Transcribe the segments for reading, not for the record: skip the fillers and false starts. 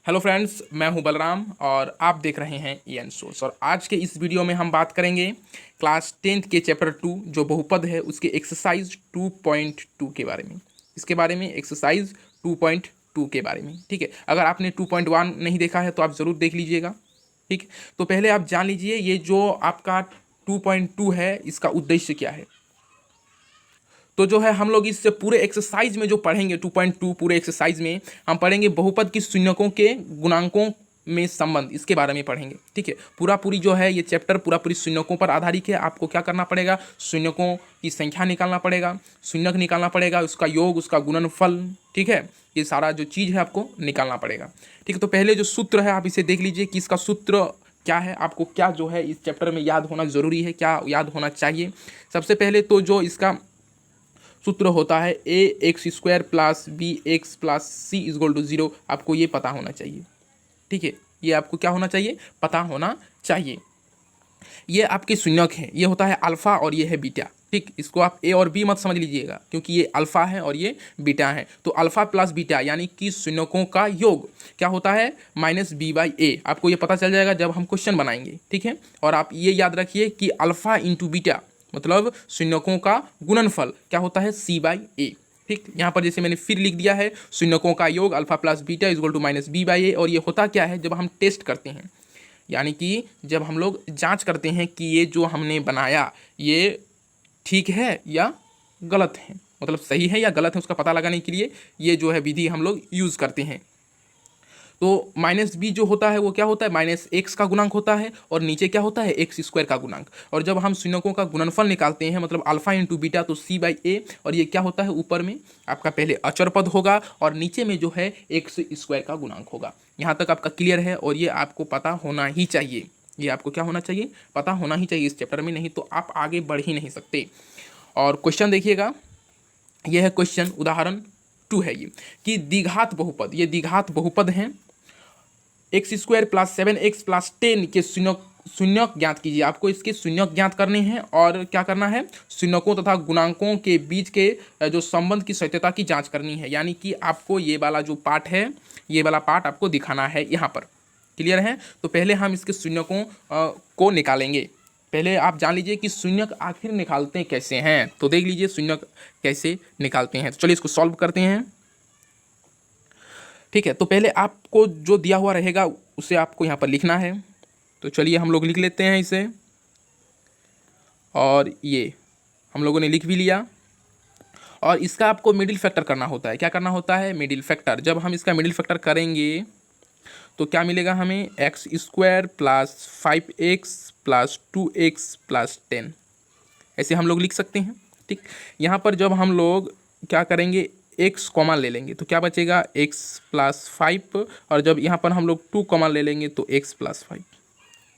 Hello friends, मैं हूं बलराम और आप देख रहे हैं EN सोर्स। और आज के इस वीडियो में हम बात करेंगे क्लास 10th के चैप्टर 2 जो बहुपद है उसके एक्सरसाइज 2.2 के बारे में। इसके बारे में एक्सरसाइज 2.2 के बारे में, ठीक है। अगर आपने 2.1 नहीं देखा है तो आप ज़रूर देख लीजिएगा, ठीक। तो पहले आप जान लीजिए ये जो आपका 2.2 है इसका उद्देश्य क्या है। तो जो है हम लोग इस पूरे एक्सरसाइज में जो पढ़ेंगे 2.2 पूरे एक्सरसाइज में हम पढ़ेंगे बहुपद की शून्यकों के गुणांकों में संबंध, इसके बारे में पढ़ेंगे, ठीक है। पूरा पूरी जो है ये चैप्टर पूरा पूरी शून्यकों पर आधारित है। आपको क्या करना पड़ेगा, शून्यकों की संख्या निकालना पड़ेगा, शून्यक निकालना पड़ेगा, उसका योग, उसका गुणनफल, ठीक है। ये सारा जो चीज़ है आपको निकालना पड़ेगा, ठीक है। तो पहले जो सूत्र है आप इसे देख लीजिए कि इसका सूत्र क्या है, आपको क्या जो है इस चैप्टर में याद होना जरूरी है, क्या याद होना चाहिए। सबसे पहले तो जो इसका सूत्र होता है ax² plus bx plus c is equal to 0, आपको ये पता होना चाहिए, ठीक है। ये आपको क्या होना चाहिए, पता होना चाहिए। ये आपके शून्यक है, ये होता है अल्फा और ये है बीटा, ठीक। इसको आप ए और बी मत समझ लीजिएगा क्योंकि ये अल्फा है और ये बीटा है। तो अल्फा प्लस बीटा यानी कि शून्यकों का योग क्या होता है, -b/a। आपको ये पता चल जाएगा जब हम क्वेश्चन बनाएंगे, ठीक है। और आप ये याद रखिए कि अल्फा इंटू बीटा मतलब शून्यकों का गुणनफल क्या होता है, c/a, ठीक। यहाँ पर जैसे मैंने फिर लिख दिया है शून्यकों का योग alpha plus beta is equal to -b/a। और ये होता क्या है, जब हम टेस्ट करते हैं यानी कि जब हम लोग जांच करते हैं कि ये जो हमने बनाया ये ठीक है या गलत है, मतलब सही है या गलत है, उसका पता लगाने के लिए ये जो है विधि हम लोग यूज़ करते हैं। तो -b जो होता है वो क्या होता है, -x का गुणांक होता है और नीचे क्या होता है, x² का गुणांक। और जब हम शून्यकों का गुणनफल निकालते हैं मतलब अल्फा इंटू बीटा तो c/a। और ये क्या होता है, ऊपर में आपका पहले अचर पद होगा और नीचे में जो है x² का गुणांक होगा। यहाँ तक आपका क्लियर है और ये आपको पता होना ही चाहिए। ये आपको क्या होना चाहिए, पता होना ही चाहिए इस चैप्टर में, नहीं तो आप आगे बढ़ ही नहीं सकते। और क्वेश्चन देखिएगा, यह है क्वेश्चन उदाहरण 2 है ये कि द्विघात बहुपद, ये द्विघात बहुपद हैं, x² प्लस 7x प्लस 10 के शून्यक ज्ञात कीजिए। आपको इसके शून्यक ज्ञात करने हैं और क्या करना है, शून्यकों तथा गुणांकों के बीच के जो संबंध की सत्यता की जांच करनी है। यानी कि आपको ये वाला जो पार्ट है, ये वाला पार्ट आपको दिखाना है यहाँ पर, क्लियर है। तो पहले हम इसके शून्यकों को निकालेंगे। पहले आप जान लीजिए कि शून्यक आखिर निकालते कैसे हैं, तो देख लीजिए शून्यक कैसे निकालते हैं। तो चलिए इसको सॉल्व करते हैं, ठीक है। तो पहले आपको जो दिया हुआ रहेगा उसे आपको यहाँ पर लिखना है। तो चलिए हम लोग लिख लेते हैं इसे, और ये हम लोगों ने लिख भी लिया। और इसका आपको मिडिल फैक्टर करना होता है। क्या करना होता है, मिडिल फैक्टर। जब हम इसका मिडिल फैक्टर करेंगे तो क्या मिलेगा हमें, x² plus 5x plus 2x plus 10, ऐसे हम लोग लिख सकते हैं, ठीक। यहाँ पर जब हम लोग क्या करेंगे, x कॉमन ले लेंगे तो क्या बचेगा, x प्लस 5। और जब यहाँ पर हम लोग 2 कॉमन ले लेंगे तो x प्लस 5,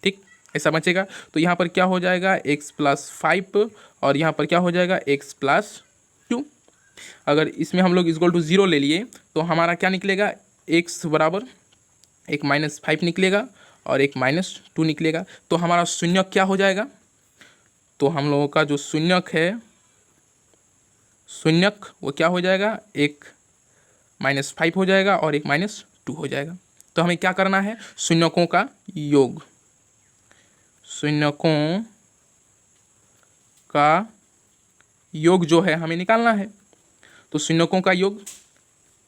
ठीक, ऐसा बचेगा। तो यहाँ पर क्या हो जाएगा, x प्लस 5 और यहाँ पर क्या हो जाएगा, x प्लस 2। अगर इसमें हम लोग इक्वल टू 0 ले लिए तो हमारा क्या निकलेगा, x बराबर एक -5 निकलेगा और एक -2 निकलेगा। तो हमारा शून्यक क्या हो जाएगा, तो हम लोगों का जो शून्यक है, शून्यक वो क्या हो जाएगा, एक -5 हो जाएगा और एक -2 हो जाएगा। तो हमें क्या करना है, शून्यकों का योग, शून्यकों का योग जो है हमें निकालना है। तो शून्यकों का योग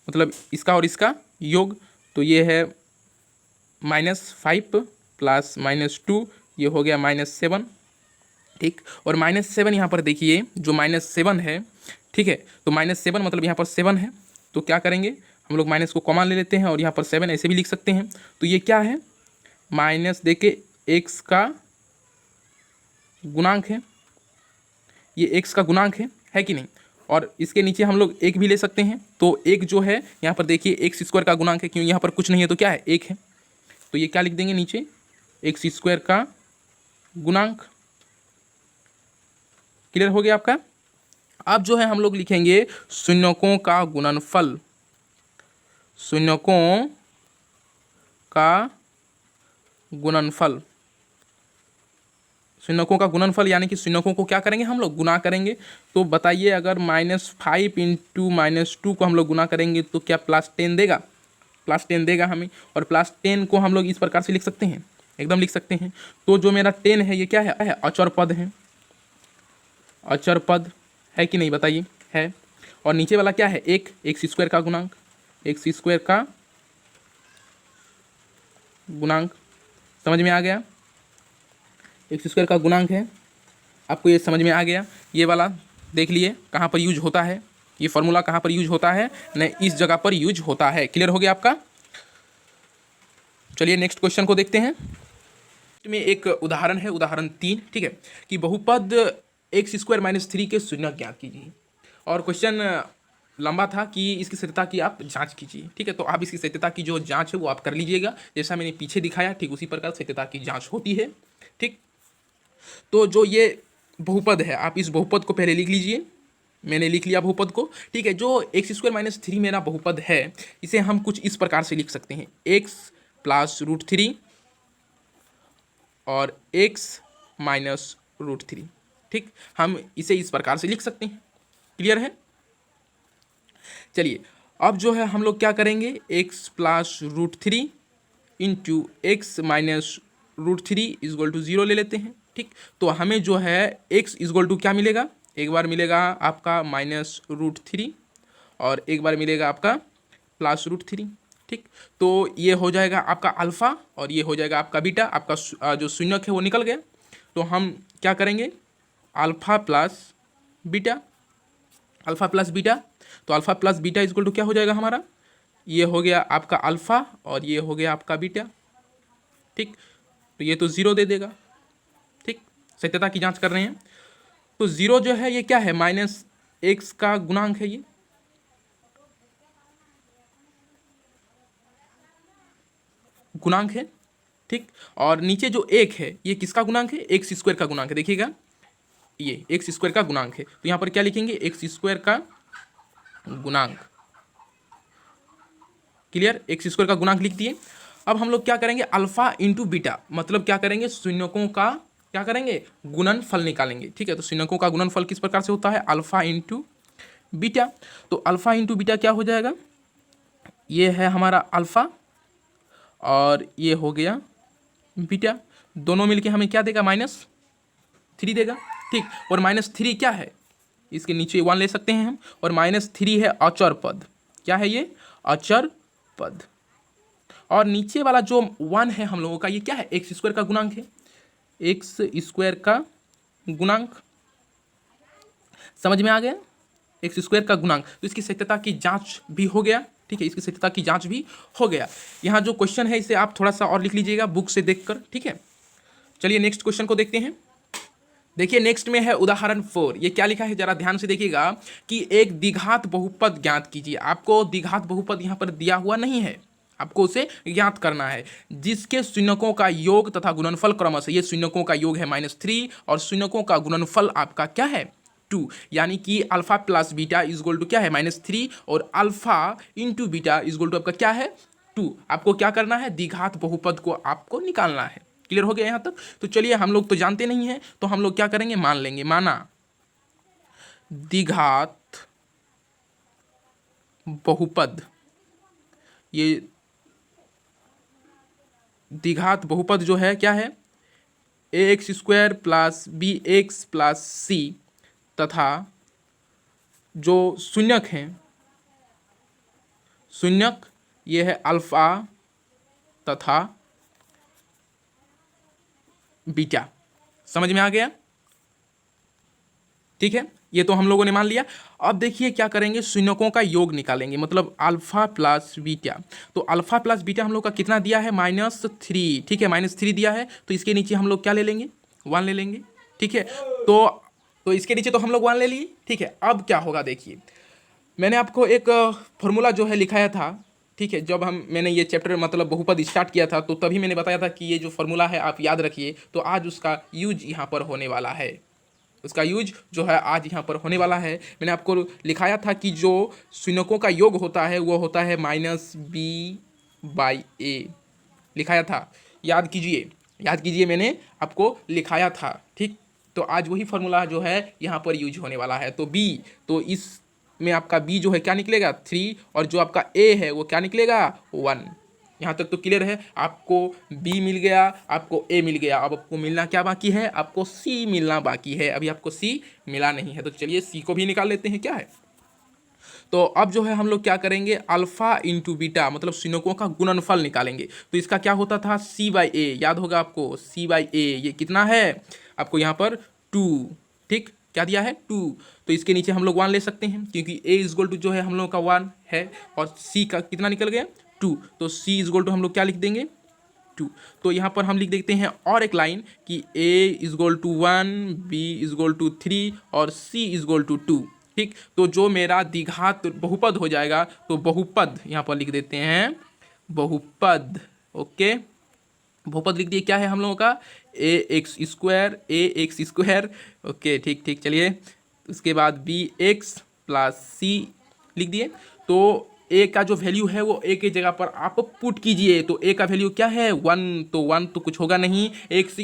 मतलब इसका और इसका योग, तो ये है -5 प्लस -2, ये हो गया -7, ठीक। और -7 यहाँ पर देखिए जो -7 है, ठीक है। तो -7 मतलब यहाँ पर 7 है, तो क्या करेंगे हम लोग माइनस को कॉमन ले लेते हैं और यहाँ पर 7 ऐसे भी लिख सकते हैं। तो ये क्या है, माइनस देके x का गुणांक है, ये x का गुणांक है कि नहीं। और इसके नीचे हम लोग एक भी ले सकते हैं। तो एक जो है यहाँ पर देखिए x² का गुणांक है, क्यों यहाँ पर कुछ नहीं है तो क्या है, एक है। तो ये क्या लिख देंगे नीचे, x² का गुणांक। क्लियर हो गया आपका। अब जो है हम लोग लिखेंगे शून्यकों का गुणनफल, शून्यकों का गुणनफल, शून्यकों का गुणनफल यानी कि शून्यकों को क्या करेंगे हम लोग, गुना करेंगे। तो बताइए अगर -5 × -2 को हम लोग गुना करेंगे तो क्या +10 देगा, +10 देगा हमें, और +10 को हम लोग इस प्रकार से लिख सकते हैं, एकदम लिख सकते हैं। तो जो मेरा 10 है ये क्या है, अचर पद है, अचर पद है कि नहीं बताइए, है। और नीचे वाला क्या है, एक्स स्क्वायर का गुणांक, एक्स स्क्वायर का गुणांक, समझ में आ गया, एक्स स्क्वायर का गुणांक है, आपको ये समझ में आ गया। ये वाला देख लिए कहाँ पर यूज होता है, ये फॉर्मूला कहाँ पर यूज होता है, नहीं इस जगह पर यूज होता है। क्लियर हो गया आपका। चलिए नेक्स्ट क्वेश्चन को देखते हैं। में एक उदाहरण है, उदाहरण 3, ठीक है, कि बहुपद एक्स स्क्वायर -3 के शून्य ज्ञात कीजिए। और क्वेश्चन लंबा था कि इसकी सत्यता की आप जांच कीजिए, ठीक है। तो आप इसकी सत्यता की जो जांच है वो आप कर लीजिएगा, जैसा मैंने पीछे दिखाया ठीक उसी प्रकार सत्यता की जांच होती है, ठीक। तो जो ये बहुपद है, आप इस बहुपद को पहले लिख लीजिए, मैंने लिख लिया बहुपद को, ठीक है। जो एक्स स्क्वायर -3 मेरा बहुपद है, इसे हम कुछ इस प्रकार से लिख सकते हैं, x + √3 और x - √3, ठीक। हम इसे इस प्रकार से लिख सकते हैं। क्लियर है। चलिए अब जो है हम लोग क्या करेंगे, x + √3 इंटू x - √3 = 0 ले लेते हैं, ठीक। तो हमें जो है x = क्या मिलेगा, एक बार मिलेगा आपका -√3 और एक बार मिलेगा आपका +√3, ठीक। तो ये हो जाएगा आपका अल्फ़ा और ये हो जाएगा आपका बीटा, आपका जो शून्यक है वो निकल गया। तो हम क्या करेंगे, alpha plus beta, alpha plus beta, तो अल्फ़ा प्लस बीटा = क्या हो जाएगा हमारा, ये हो गया आपका अल्फ़ा और ये हो गया आपका बीटा, ठीक। तो ये तो 0 दे देगा, ठीक। सत्यता की जांच कर रहे हैं, तो 0 जो है ये क्या है, -x का गुणांक है, ये गुणांक है, ठीक। और नीचे जो 1 है ये किसका गुणांक है, एक्स स्क्वायर का गुणांक है, देखिएगा ये एक्स स्क्वायर का गुणांक है। तो यहाँ पर क्या लिखेंगे, एक्स स्क्वायर का गुणांक। क्लियर, एक्स स्क्वायर का गुणांक लिख दिए। अब हम लोग क्या करेंगे, अल्फा इंटू बीटा, मतलब क्या करेंगे, शून्यकों का क्या करेंगे, गुणनफल निकालेंगे, ठीक है। तो शून्यकों का गुणनफल किस प्रकार से होता है, अल्फा इंटू बीटा। तो अल्फा इंटू बीटा क्या हो जाएगा, ये है हमारा अल्फा और ये हो गया बीटा, दोनों मिलके हमें क्या देगा, -3 देगा, ठीक। और -3 क्या है, इसके नीचे 1 ले सकते हैं हम, और -3 है अचर पद, क्या है ये, अचर पद। और नीचे वाला जो 1 है हम लोगों का, ये क्या है, एक्स स्क्वायर का गुणांक है, एक्स स्क्वायर का गुणांक, समझ में आ गया, एक्स स्क्वायर का गुणांक। तो इसकी सत्यता की जांच भी हो गया, ठीक है, इसकी सत्यता की जांच भी हो गया। यहाँ जो क्वेश्चन है इसे आप थोड़ा सा और लिख लीजिएगा बुक से देखकर, ठीक है। चलिए नेक्स्ट क्वेश्चन को देखते हैं। देखिए नेक्स्ट में है उदाहरण 4, ये क्या लिखा है जरा ध्यान से देखिएगा, कि एक द्विघात बहुपद ज्ञात कीजिए। आपको द्विघात बहुपद यहाँ पर दिया हुआ नहीं है, आपको उसे ज्ञात करना है, जिसके शून्यकों का योग तथा गुणनफल क्रमशः, ये शून्यकों का योग है -3 और शून्यकों का गुणनफल आपका क्या है, 2, यानी कि अल्फा प्लस बीटा = क्या है, -3 और अल्फा इंटू बीटा = आपका क्या है, 2। आपको क्या करना है, द्विघात बहुपद को आपको निकालना है। क्लियर हो गया यहाँ तक। तो चलिए हम लोग तो जानते नहीं हैं, तो हम लोग क्या करेंगे, मान लेंगे, माना द्विघात बहुपद, ये द्विघात बहुपद जो है क्या है, ax² + bx + c तथा जो शून्यक हैं, शून्यक ये है अल्फा तथा बीटा, समझ में आ गया, ठीक है। ये तो हम लोगों ने मान लिया। अब देखिए क्या करेंगे, शून्यकों का योग निकालेंगे, मतलब अल्फा प्लस बीटा। तो अल्फा प्लस बीटा हम लोग का कितना दिया है, -3, ठीक है, -3 दिया है। तो इसके नीचे हम लोग क्या ले लेंगे, 1 ले लेंगे, ठीक है। तो इसके नीचे तो हम लोग 1 ले लिए, ठीक है। अब क्या होगा, देखिए मैंने आपको एक फॉर्मूला जो है लिखाया था, ठीक है, जब मैंने ये चैप्टर मतलब बहुपद स्टार्ट किया था, तो तभी मैंने बताया था कि ये जो फॉर्मूला है आप याद रखिए। तो आज उसका यूज यहाँ पर होने वाला है, उसका यूज जो है आज यहाँ पर होने वाला है। मैंने आपको लिखाया था कि जो शून्यकों का योग होता है वो होता है -b/a, लिखाया था, याद कीजिए, मैंने आपको लिखाया था, ठीक। तो आज वही फार्मूला जो है यहाँ पर यूज होने वाला है। तो b, तो इस में आपका बी जो है क्या निकलेगा 3 और जो आपका ए है वो क्या निकलेगा 1। यहाँ तक तो क्लियर है। आपको बी मिल गया, आपको ए मिल गया, अब आपको मिलना क्या बाकी है, आपको सी मिलना बाकी है। अभी आपको सी मिला नहीं है, तो चलिए सी को भी निकाल लेते हैं क्या है। तो अब जो है हम लोग क्या करेंगे, अल्फा इंटू बीटा मतलब सिनोकों का गुणनफल निकालेंगे। तो इसका क्या होता था सी बाई ए, याद होगा आपको सी बाई ए, ये कितना है आपको यहाँ पर 2, ठीक क्या दिया है 2। तो इसके नीचे हम लोग 1 ले सकते हैं क्योंकि ए इजगोल टू जो है हम लोग का 1 है और सी का कितना निकल गया 2। तो सी इजगोल टू हम लोग क्या लिख देंगे 2। तो यहाँ पर हम लिख देते हैं और एक लाइन कि ए इजगोल टू 1, बी इजगोल टू 3 और सी इजगोल टू 2, ठीक। तो जो मेरा द्विघात बहुपद हो जाएगा, तो बहुपद यहाँ पर लिख देते हैं बहुपद, ओके। बहुपद लिख दिए क्या है हम लोगों का ए एक्स स्क्वायर, ओके ठीक ठीक। चलिए उसके बाद बी एक्स प्लस सी लिख दिए। तो ए का जो वैल्यू है वो ए की जगह पर आप पुट कीजिए। तो ए का वैल्यू क्या है 1, तो 1 तो कुछ होगा नहीं, एक्स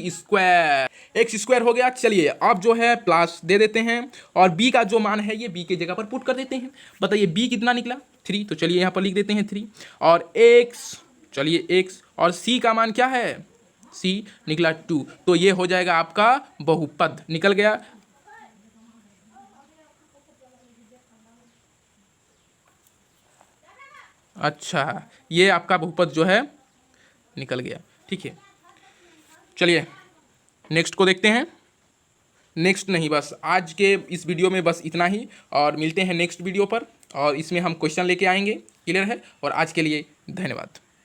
स्क्वायर हो गया। चलिए अब जो है प्लस दे देते हैं और बी का जो मान है ये बी की जगह पर पुट कर देते हैं। बताइए बी कितना निकला 3, तो चलिए यहाँ पर लिख देते हैं 3 और एक्स, चलिए एक्स और सी का मान क्या है सी निकला 2। तो ये हो जाएगा आपका बहुपद निकल गया। अच्छा ये आपका बहुपद जो है निकल गया, ठीक है। चलिए नेक्स्ट को देखते हैं। नेक्स्ट नहीं, बस आज के इस वीडियो में बस इतना ही और मिलते हैं नेक्स्ट वीडियो पर, और इसमें हम क्वेश्चन लेके आएंगे, क्लियर है। और आज के लिए धन्यवाद।